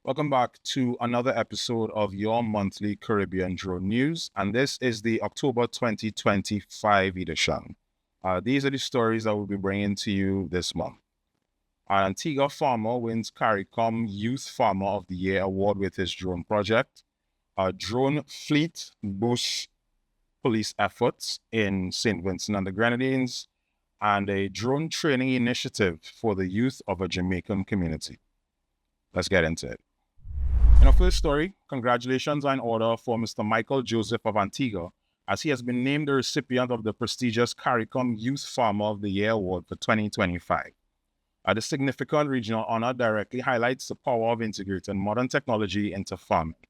Welcome back to another episode of your monthly Caribbean Drone News, and this is the October 2025 edition. These are the stories that we'll be bringing to you this month. An Antigua farmer wins CARICOM Youth Farmer of the Year award with his drone project. A drone fleet boosts police efforts in St. Vincent and the Grenadines, and a drone training initiative for the youth of a Jamaican community. Let's get into it. In our first story, congratulations are in order for Mr. Michael Joseph of Antigua, as he has been named the recipient of the prestigious CARICOM Youth Farmer of the Year Award for 2025. The significant regional honor directly highlights the power of integrating modern technology into farming.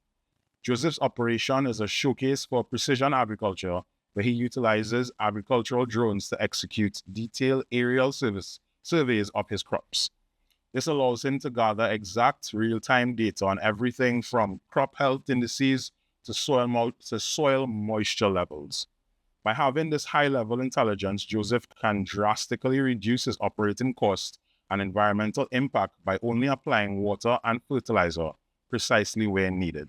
Joseph's operation is a showcase for precision agriculture, where he utilizes agricultural drones to execute detailed aerial surveys of his crops. This allows him to gather exact real-time data on everything from crop health indices to soil moisture levels. By having this high-level intelligence, Joseph can drastically reduce his operating cost and environmental impact by only applying water and fertilizer precisely where needed.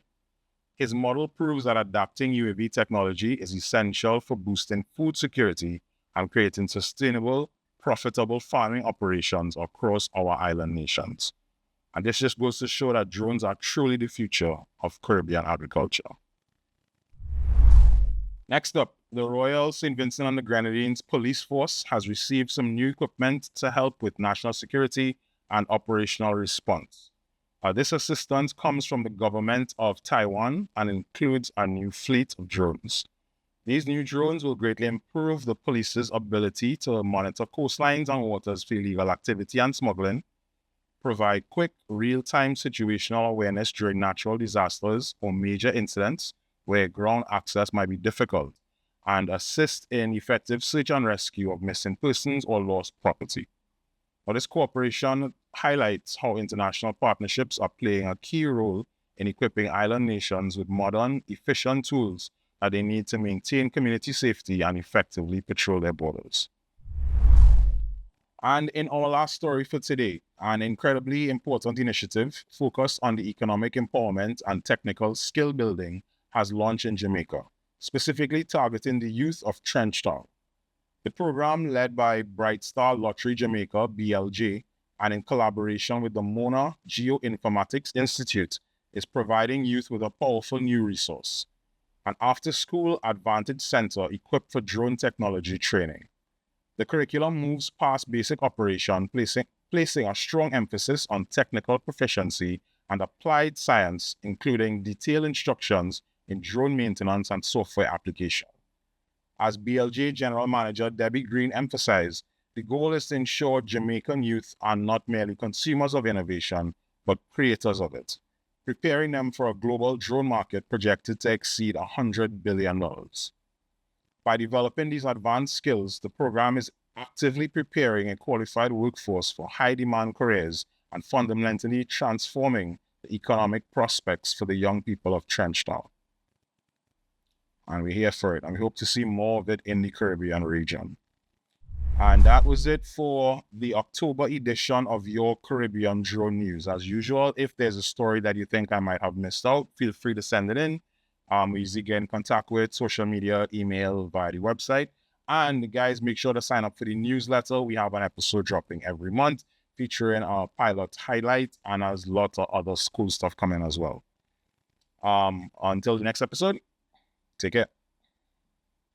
His model proves that adapting UAV technology is essential for boosting food security and creating sustainable, profitable farming operations across our island nations. And this just goes to show that drones are truly the future of Caribbean agriculture. Next up, the Royal St. Vincent and the Grenadines Police Force has received some new equipment to help with national security and operational response. This assistance comes from the government of Taiwan and includes a new fleet of drones. These new drones will greatly improve the police's ability to monitor coastlines and waters for illegal activity and smuggling, provide quick, real-time situational awareness during natural disasters or major incidents where ground access might be difficult, and assist in effective search and rescue of missing persons or lost property. Now, this cooperation highlights how international partnerships are playing a key role in equipping island nations with modern, efficient tools that they need to maintain community safety and effectively patrol their borders. And in our last story for today, an incredibly important initiative focused on the economic empowerment and technical skill building has launched in Jamaica, specifically targeting the youth of Trenchtown. The program, led by Bright Star Lottery Jamaica, BLJ, and in collaboration with the Mona Geoinformatics Institute, is providing youth with a powerful new resource, an after-school advantage center equipped for drone technology training. The curriculum moves past basic operation, placing a strong emphasis on technical proficiency and applied science, including detailed instructions in drone maintenance and software application. As BLJ General Manager Debbie Green emphasized, the goal is to ensure Jamaican youth are not merely consumers of innovation, but creators of it, preparing them for a global drone market projected to exceed $100 billion. By developing these advanced skills, the program is actively preparing a qualified workforce for high-demand careers and fundamentally transforming the economic prospects for the young people of Trenchtown. And we're here for it, and we hope to see more of it in the Caribbean region. And that was it for the October edition of your Caribbean Drone News. As usual, if there's a story that you think I might have missed out, feel free to send it in. We usually get in contact with social media, email, via the website. And guys, make sure to sign up for the newsletter. We have an episode dropping every month featuring our pilot highlight, and there's lots of other cool stuff coming as well. Until the next episode, take care.